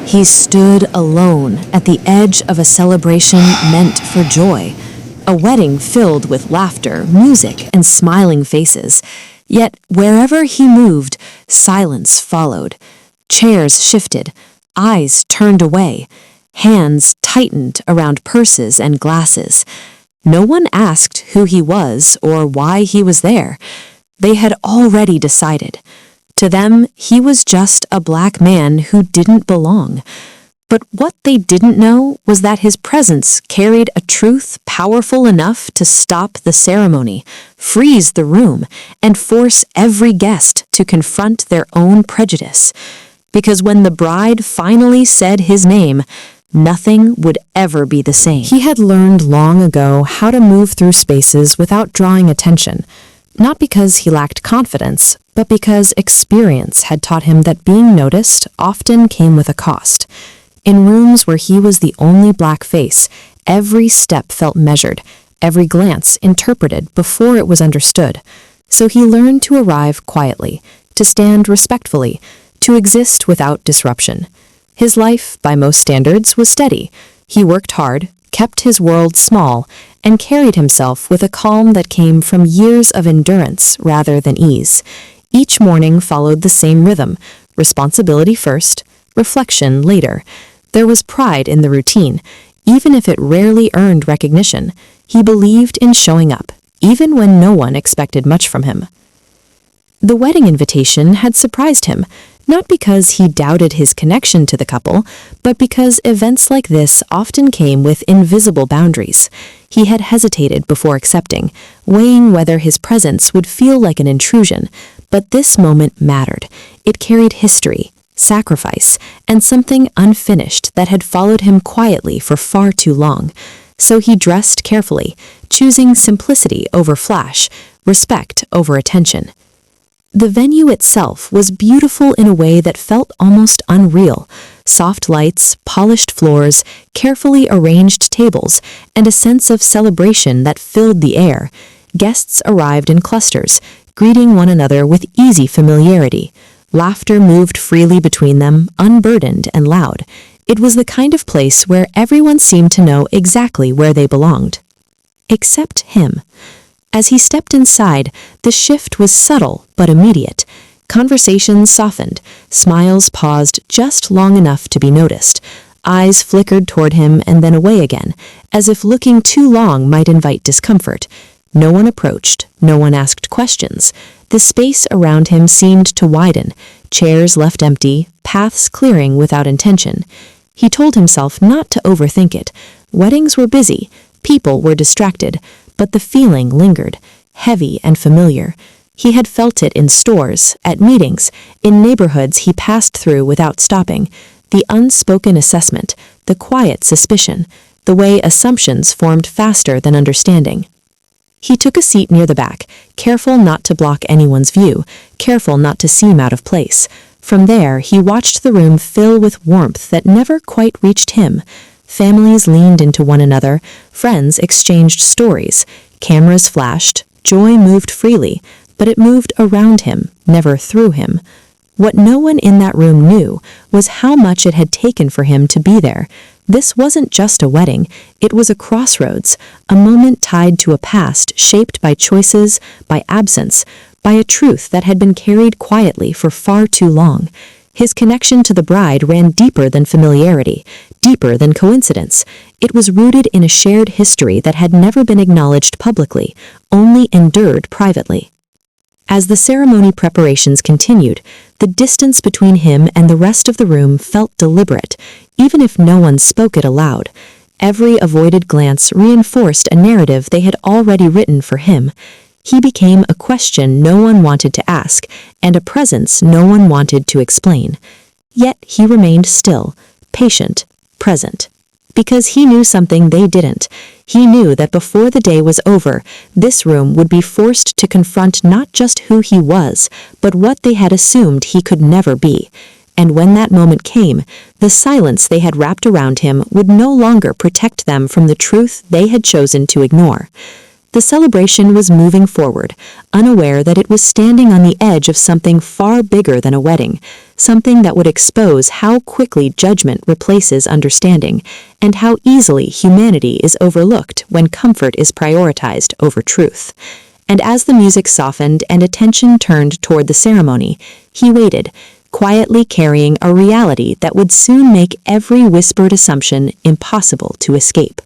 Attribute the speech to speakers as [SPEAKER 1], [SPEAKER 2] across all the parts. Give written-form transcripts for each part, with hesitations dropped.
[SPEAKER 1] He stood alone at the edge of a celebration meant for joy, a wedding filled with laughter, music, and smiling faces. Yet wherever he moved, silence followed. Chairs shifted, eyes turned away, hands tightened around purses and glasses. No one asked who he was or why he was there. They had already decided. To them, he was just a black man who didn't belong. But what they didn't know was that his presence carried a truth powerful enough to stop the ceremony, freeze the room, and force every guest to confront their own prejudice. Because when the bride finally said his name, nothing would ever be the same.
[SPEAKER 2] He had learned long ago how to move through spaces without drawing attention, not because he lacked confidence, but because experience had taught him that being noticed often came with a cost. In rooms where he was the only black face, every step felt measured, every glance interpreted before it was understood. So he learned to arrive quietly, to stand respectfully, to exist without disruption. His life, by most standards, was steady. He worked hard, kept his world small, and carried himself with a calm that came from years of endurance rather than ease. Each morning followed the same rhythm: responsibility first, reflection later. There was pride in the routine, even if it rarely earned recognition. He believed in showing up, even when no one expected much from him. The wedding invitation had surprised him, not because he doubted his connection to the couple, but because events like this often came with invisible boundaries. He had hesitated before accepting, weighing whether his presence would feel like an intrusion. But this moment mattered. It carried history, sacrifice, and something unfinished that had followed him quietly for far too long. So he dressed carefully, choosing simplicity over flash, respect over attention. The venue itself was beautiful in a way that felt almost unreal. Soft lights, polished floors, carefully arranged tables, and a sense of celebration that filled the air. Guests arrived in clusters, greeting one another with easy familiarity. Laughter moved freely between them, unburdened and loud. It was the kind of place where everyone seemed to know exactly where they belonged. Except him. As he stepped inside, the shift was subtle but immediate. Conversations softened, smiles paused just long enough to be noticed. Eyes flickered toward him and then away again, as if looking too long might invite discomfort. No one approached, no one asked questions. The space around him seemed to widen, chairs left empty, paths clearing without intention. He told himself not to overthink it. Weddings were busy, people were distracted, but the feeling lingered, heavy and familiar. He had felt it in stores, at meetings, in neighborhoods he passed through without stopping. The unspoken assessment, the quiet suspicion, the way assumptions formed faster than understanding. He took a seat near the back, careful not to block anyone's view, careful not to seem out of place. From there, he watched the room fill with warmth that never quite reached him. Families leaned into one another, friends exchanged stories, cameras flashed, joy moved freely, but it moved around him, never through him. What no one in that room knew was how much it had taken for him to be there. This wasn't just a wedding, it was a crossroads, a moment tied to a past shaped by choices, by absence, by a truth that had been carried quietly for far too long. His connection to the bride ran deeper than familiarity, deeper than coincidence. It was rooted in a shared history that had never been acknowledged publicly, only endured privately. As the ceremony preparations continued, the distance between him and the rest of the room felt deliberate, even if no one spoke it aloud. Every avoided glance reinforced a narrative they had already written for him. He became a question no one wanted to ask, and a presence no one wanted to explain. Yet he remained still, patient, present. Because he knew something they didn't. He knew that before the day was over, this room would be forced to confront not just who he was, but what they had assumed he could never be. And when that moment came, the silence they had wrapped around him would no longer protect them from the truth they had chosen to ignore.
[SPEAKER 1] The celebration was moving forward, unaware that it was standing on the edge of something far bigger than a wedding, something that would expose how quickly judgment replaces understanding, and how easily humanity is overlooked when comfort is prioritized over truth. And as the music softened and attention turned toward the ceremony, he waited, quietly carrying a reality that would soon make every whispered assumption impossible to escape.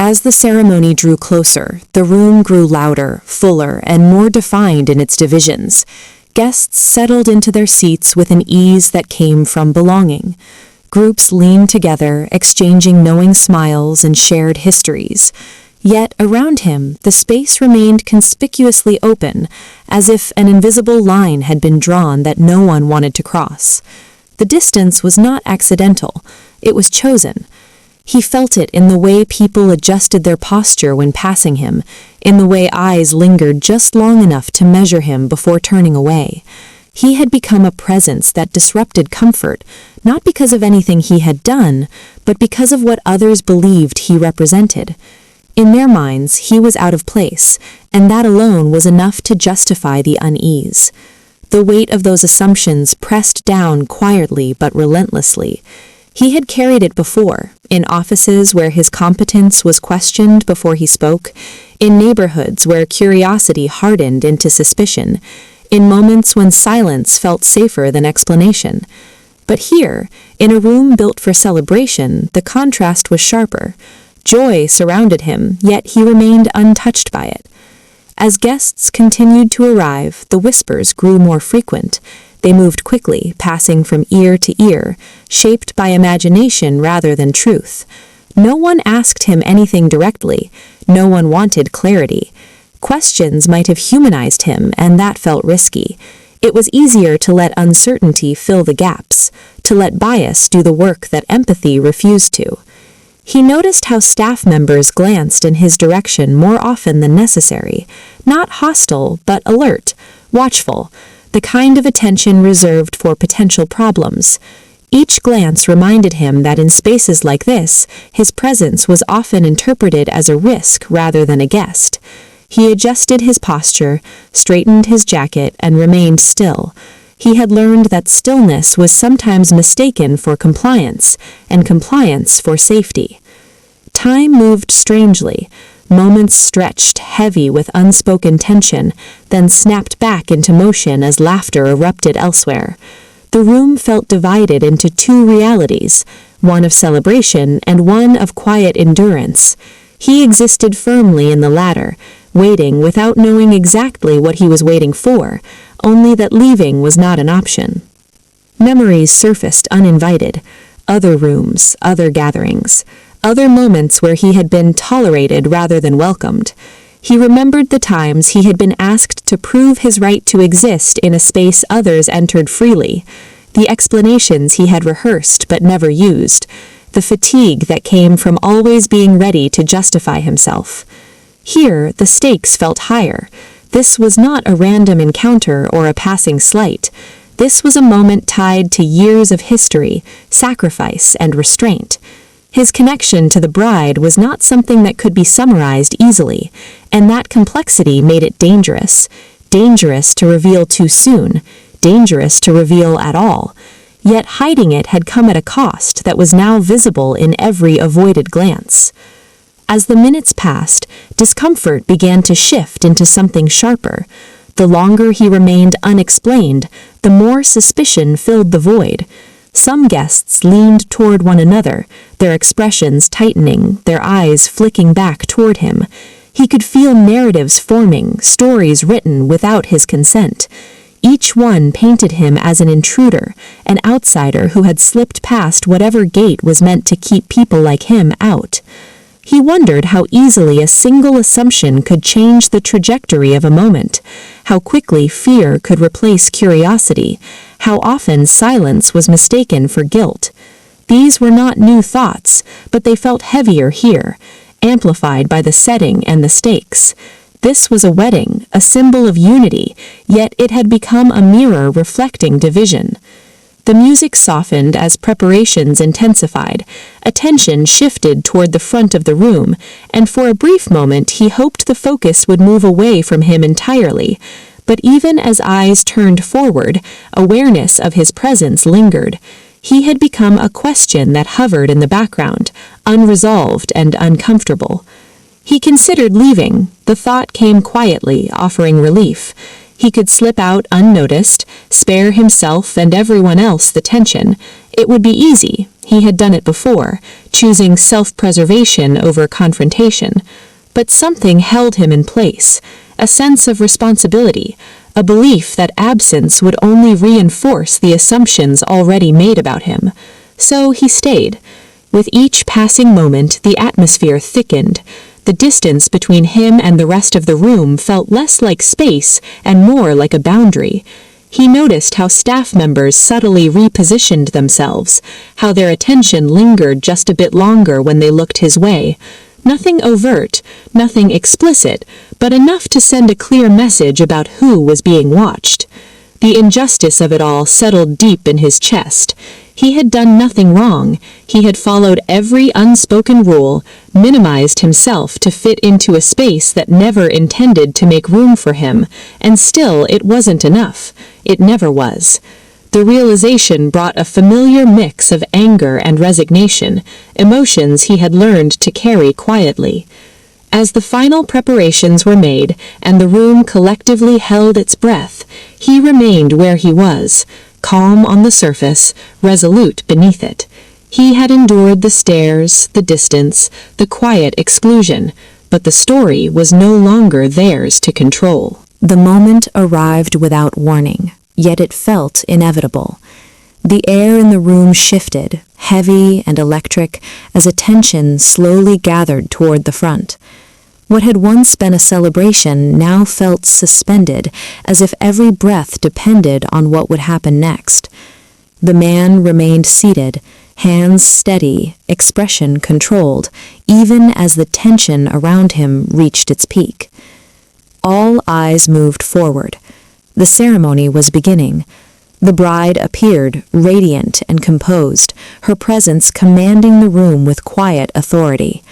[SPEAKER 1] As the ceremony drew closer, the room grew louder, fuller, and more defined in its divisions. Guests settled into their seats with an ease that came from belonging. Groups leaned together, exchanging knowing smiles and shared histories. Yet around him, the space remained conspicuously open, as if an invisible line had been drawn that no one wanted to cross. The distance was not accidental, it was chosen. He felt it in the way people adjusted their posture when passing him, in the way eyes lingered just long enough to measure him before turning away. He had become a presence that disrupted comfort, not because of anything he had done, but because of what others believed he represented. In their minds, he was out of place, and that alone was enough to justify the unease. The weight of those assumptions pressed down quietly but relentlessly. He had carried it before, in offices where his competence was questioned before he spoke, in neighborhoods where curiosity hardened into suspicion, in moments when silence felt safer than explanation. But here, in a room built for celebration, the contrast was sharper. Joy surrounded him, yet he remained untouched by it. As guests continued to arrive, the whispers grew more frequent. They moved quickly, passing from ear to ear, shaped by imagination rather than truth. No one asked him anything directly. No one wanted clarity. Questions might have humanized him, and that felt risky. It was easier to let uncertainty fill the gaps, to let bias do the work that empathy refused to. He noticed how staff members glanced in his direction more often than necessary, not hostile, but alert, watchful, the kind of attention reserved for potential problems. Each glance reminded him that in spaces like this, his presence was often interpreted as a risk rather than a guest. He adjusted his posture, straightened his jacket, and remained still. He had learned that stillness was sometimes mistaken for compliance, and compliance for safety. Time moved strangely. Moments stretched, heavy with unspoken tension, then snapped back into motion as laughter erupted elsewhere. The room felt divided into two realities, one of celebration and one of quiet endurance. He existed firmly in the latter, waiting without knowing exactly what he was waiting for, only that leaving was not an option. Memories surfaced uninvited. Other rooms, other gatherings. Other moments where he had been tolerated rather than welcomed. He remembered the times he had been asked to prove his right to exist in a space others entered freely, the explanations he had rehearsed but never used, the fatigue that came from always being ready to justify himself. Here, the stakes felt higher. This was not a random encounter or a passing slight. This was a moment tied to years of history, sacrifice, and restraint. His connection to the bride was not something that could be summarized easily, and that complexity made it dangerous. Dangerous to reveal too soon, dangerous to reveal at all. Yet hiding it had come at a cost that was now visible in every avoided glance. As the minutes passed, discomfort began to shift into something sharper. The longer he remained unexplained, the more suspicion filled the void. Some guests leaned toward one another, their expressions tightening, their eyes flicking back toward him. He could feel narratives forming, stories written without his consent. Each one painted him as an intruder, an outsider who had slipped past whatever gate was meant to keep people like him out. He wondered how easily a single assumption could change the trajectory of a moment, how quickly fear could replace curiosity, how often silence was mistaken for guilt. These were not new thoughts, but they felt heavier here, amplified by the setting and the stakes. This was a wedding, a symbol of unity, yet it had become a mirror reflecting division. The music softened as preparations intensified. Attention shifted toward the front of the room, and for a brief moment he hoped the focus would move away from him entirely. But even as eyes turned forward, awareness of his presence lingered. He had become a question that hovered in the background, unresolved and uncomfortable. He considered leaving. The thought came quietly, offering relief. He could slip out unnoticed, spare himself and everyone else the tension. It would be easy. He had done it before, choosing self-preservation over confrontation. But something held him in place, a sense of responsibility, a belief that absence would only reinforce the assumptions already made about him. So he stayed. With each passing moment, the atmosphere thickened. The distance between him and the rest of the room felt less like space and more like a boundary. He noticed how staff members subtly repositioned themselves, how their attention lingered just a bit longer when they looked his way. Nothing overt, nothing explicit, but enough to send a clear message about who was being watched. The injustice of it all settled deep in his chest. He had done nothing wrong. He had followed every unspoken rule, minimized himself to fit into a space that never intended to make room for him, and still it wasn't enough. It never was. The realization brought a familiar mix of anger and resignation, emotions he had learned to carry quietly. As the final preparations were made and the room collectively held its breath, he remained where he was, calm on the surface, resolute beneath it. He had endured the stares, the distance, the quiet exclusion, but the story was no longer theirs to control.
[SPEAKER 2] The moment arrived without warning, yet it felt inevitable. The air in the room shifted, heavy and electric, as attention slowly gathered toward the front. What had once been a celebration now felt suspended, as if every breath depended on what would happen next. The man remained seated, hands steady, expression controlled, even as the tension around him reached its peak. All eyes moved forward. The ceremony was beginning. The bride appeared, radiant and composed, her presence commanding the room with quiet authority.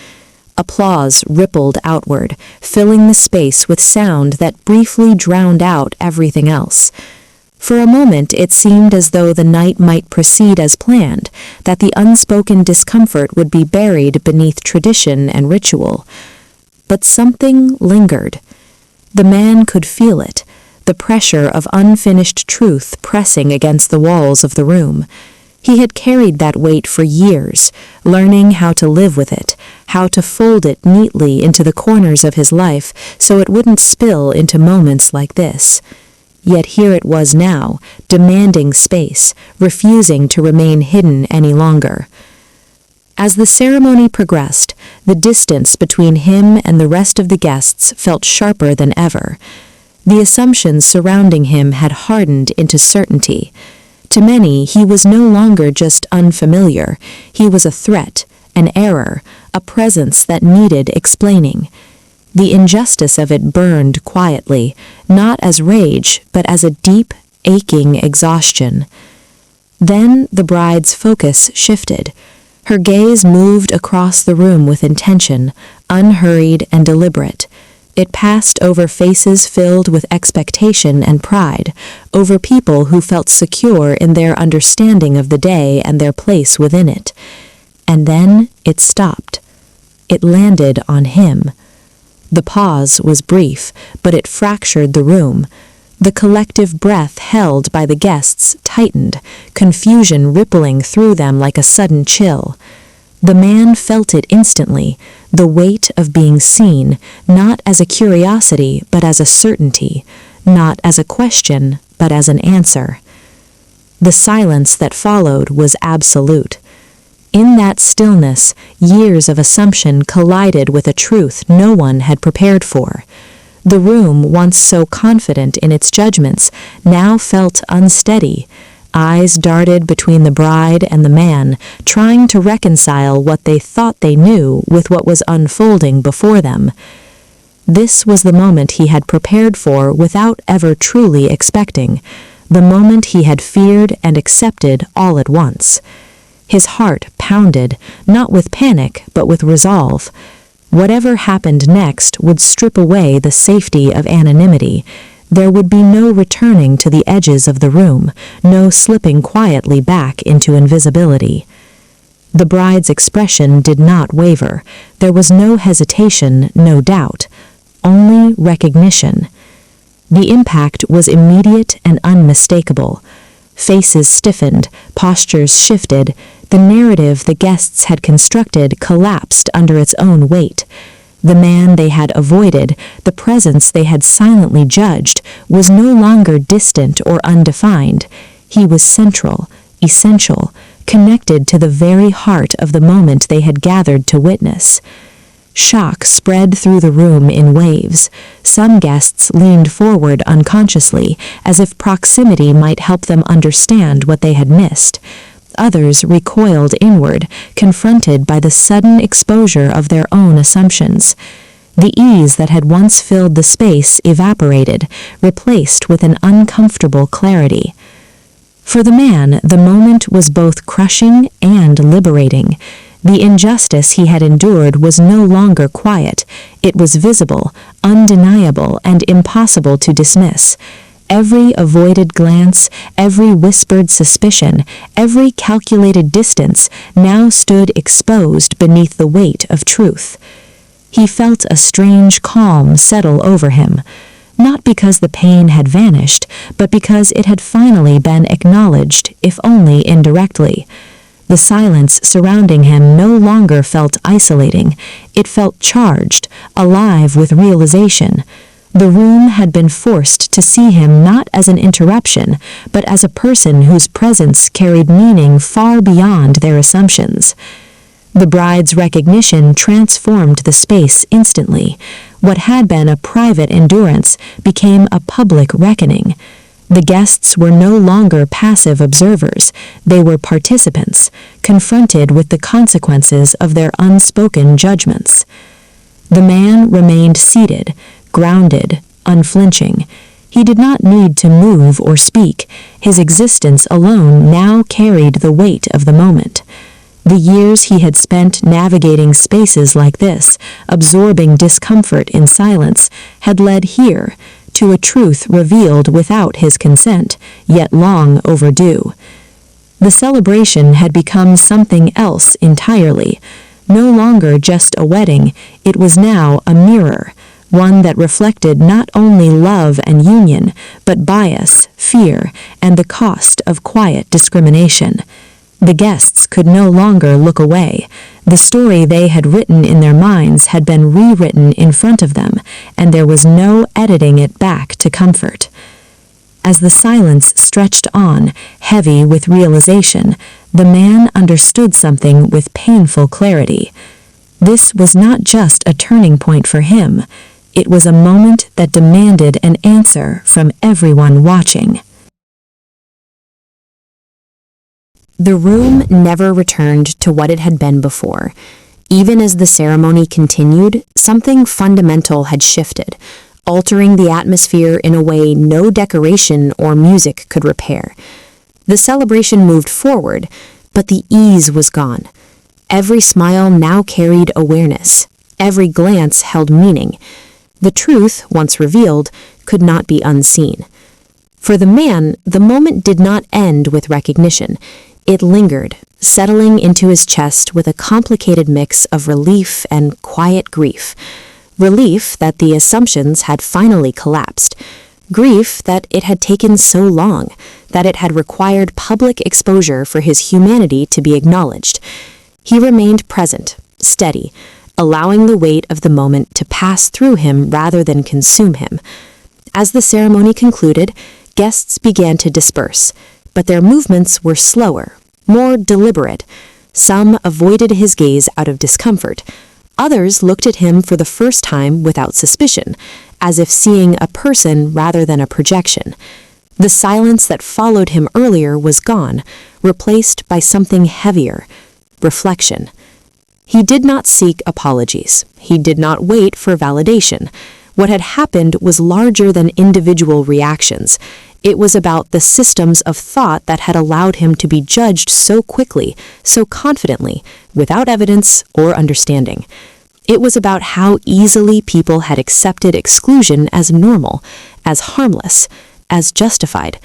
[SPEAKER 2] Applause rippled outward, filling the space with sound that briefly drowned out everything else. For a moment it seemed as though the night might proceed as planned, that the unspoken discomfort would be buried beneath tradition and ritual. But something lingered. The man could feel it, the pressure of unfinished truth pressing against the walls of the room. He had carried that weight for years, learning how to live with it, how to fold it neatly into the corners of his life so it wouldn't spill into moments like this. Yet here it was now, demanding space, refusing to remain hidden any longer. As the ceremony progressed, the distance between him and the rest of the guests felt sharper than ever. The assumptions surrounding him had hardened into certainty. To many, he was no longer just unfamiliar. He was a threat, an error, a presence that needed explaining. The injustice of it burned quietly, not as rage, but as a deep, aching exhaustion. Then the bride's focus shifted. Her gaze moved across the room with intention, unhurried and deliberate. It passed over faces filled with expectation and pride, over people who felt secure in their understanding of the day and their place within it. And then it stopped. It landed on him. The pause was brief, but it fractured the room. The collective breath held by the guests tightened, confusion rippling through them like a sudden chill. The man felt it instantly, the weight of being seen, not as a curiosity, but as a certainty, not as a question, but as an answer. The silence that followed was absolute. In that stillness, years of assumption collided with a truth no one had prepared for. The room, once so confident in its judgments, now felt unsteady. Eyes darted between the bride and the man, trying to reconcile what they thought they knew with what was unfolding before them. This was the moment he had prepared for without ever truly expecting. the moment he had feared and accepted all at once. His heart pounded, not with panic, but with resolve. Whatever happened next would strip away the safety of anonymity. There would be no returning to the edges of the room, no slipping quietly back into invisibility. The bride's expression did not waver. There was no hesitation, no doubt, only recognition. The impact was immediate and unmistakable. Faces stiffened, postures shifted. The narrative the guests had constructed collapsed under its own weight. The man they had avoided, the presence they had silently judged, was no longer distant or undefined. He was central, essential, connected to the very heart of the moment they had gathered to witness. Shock spread through the room in waves. Some guests leaned forward unconsciously, as if proximity might help them understand what they had missed. Others recoiled inward, confronted by the sudden exposure of their own assumptions. The ease that had once filled the space evaporated, replaced with an uncomfortable clarity. For the man, the moment was both crushing and liberating. The injustice he had endured was no longer quiet. It was visible, undeniable, and impossible to dismiss. Every avoided glance, every whispered suspicion, every calculated distance now stood exposed beneath the weight of truth. He felt a strange calm settle over him, not because the pain had vanished, but because it had finally been acknowledged, if only indirectly. The silence surrounding him no longer felt isolating. It felt charged, alive with realization. The room had been forced to see him not as an interruption, but as a person whose presence carried meaning far beyond their assumptions. The bride's recognition transformed the space instantly. What had been a private endurance became a public reckoning. The guests were no longer passive observers. They were participants, confronted with the consequences of their unspoken judgments. The man remained seated, grounded, unflinching. He did not need to move or speak. His existence alone now carried the weight of the moment. The years he had spent navigating spaces like this, absorbing discomfort in silence, had led here to a truth revealed without his consent, yet long overdue. The celebration had become something else entirely. No longer just a wedding, it was now a mirror, one that reflected not only love and union, but bias, fear, and the cost of quiet discrimination. The guests could no longer look away. The story they had written in their minds had been rewritten in front of them, and there was no editing it back to comfort. As the silence stretched on, heavy with realization, the man understood something with painful clarity. This was not just a turning point for him. It was a moment that demanded an answer from everyone watching. The room never returned to what it had been before. Even as the ceremony continued, something fundamental had shifted, altering the atmosphere in a way no decoration or music could repair. The celebration moved forward, but the ease was gone. Every smile now carried awareness. Every glance held meaning. The truth, once revealed, could not be unseen. For the man, the moment did not end with recognition. It lingered, settling into his chest with a complicated mix of relief and quiet grief. Relief that the assumptions had finally collapsed. Grief that it had taken so long, that it had required public exposure for his humanity to be acknowledged. He remained present, steady, allowing the weight of the moment to pass through him rather than consume him. As the ceremony concluded, guests began to disperse, but their movements were slower, more deliberate. Some avoided his gaze out of discomfort. Others looked at him for the first time without suspicion, as if seeing a person rather than a projection. The silence that followed him earlier was gone, replaced by something heavier, reflection. He did not seek apologies. He did not wait for validation. What had happened was larger than individual reactions. It was about the systems of thought that had allowed him to be judged so quickly, so confidently, without evidence or understanding. It was about how easily people had accepted exclusion as normal, as harmless, as justified.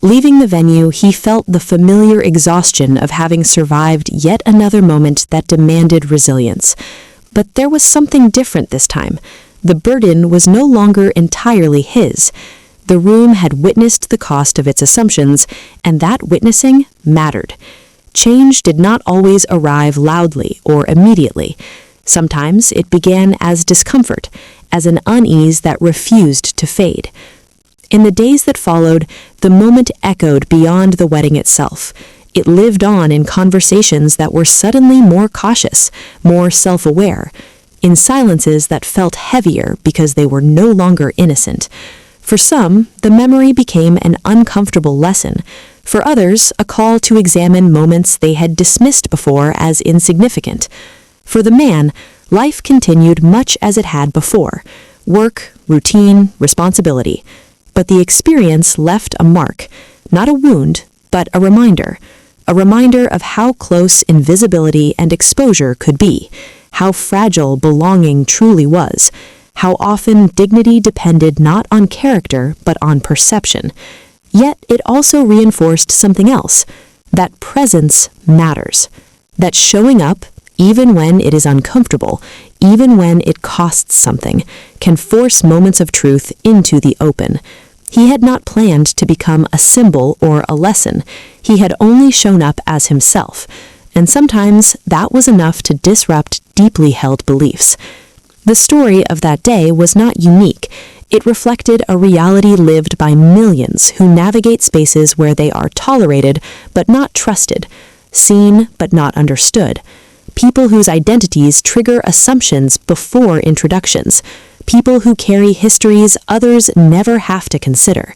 [SPEAKER 2] Leaving the venue, he felt the familiar exhaustion of having survived yet another moment that demanded resilience. But there was something different this time. The burden was no longer entirely his. The room had witnessed the cost of its assumptions, and that witnessing mattered. Change did not always arrive loudly or immediately. Sometimes it began as discomfort, as an unease that refused to fade. In the days that followed, the moment echoed beyond the wedding itself. It lived on in conversations that were suddenly more cautious, more self-aware, in silences that felt heavier because they were no longer innocent. For some, the memory became an uncomfortable lesson. For others, a call to examine moments they had dismissed before as insignificant. For the man, life continued much as it had before: work, routine, responsibility. But the experience left a mark, not a wound, but a reminder of how close invisibility and exposure could be, how fragile belonging truly was, how often dignity depended not on character but on perception. Yet it also reinforced something else, that presence matters, that showing up, even when it is uncomfortable, even when it costs something, can force moments of truth into the open. He had not planned to become a symbol or a lesson. He had only shown up as himself, and sometimes that was enough to disrupt deeply held beliefs. The story of that day was not unique. It reflected a reality lived by millions who navigate spaces where they are tolerated but not trusted, seen but not understood. People whose identities trigger assumptions before introductions. People who carry histories others never have to consider.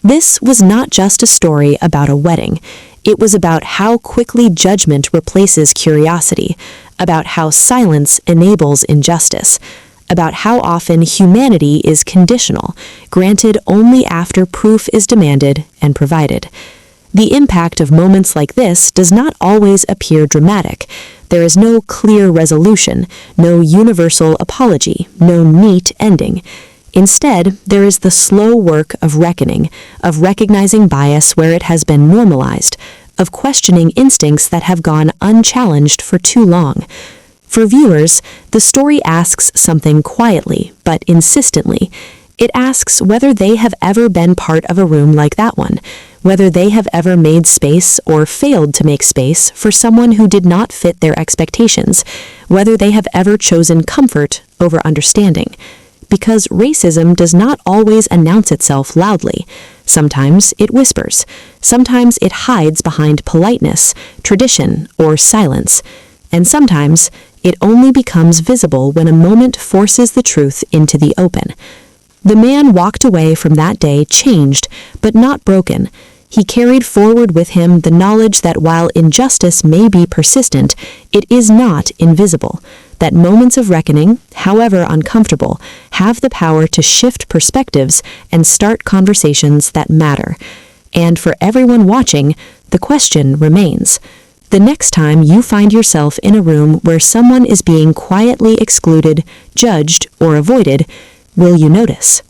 [SPEAKER 2] This was not just a story about a wedding. It was about how quickly judgment replaces curiosity, about how silence enables injustice, about how often humanity is conditional, granted only after proof is demanded and provided. The impact of moments like this does not always appear dramatic. There is no clear resolution, no universal apology, no neat ending. Instead, there is the slow work of reckoning, of recognizing bias where it has been normalized, of questioning instincts that have gone unchallenged for too long. For viewers, the story asks something quietly, but insistently. It asks whether they have ever been part of a room like that one, whether they have ever made space or failed to make space for someone who did not fit their expectations, whether they have ever chosen comfort over understanding. Because racism does not always announce itself loudly. Sometimes it whispers. Sometimes it hides behind politeness, tradition, or silence. And sometimes it only becomes visible when a moment forces the truth into the open. The man walked away from that day changed, but not broken. He carried forward with him the knowledge that while injustice may be persistent, it is not invisible, that moments of reckoning, however uncomfortable, have the power to shift perspectives and start conversations that matter. And for everyone watching, the question remains: the next time you find yourself in a room where someone is being quietly excluded, judged, or avoided, will you notice?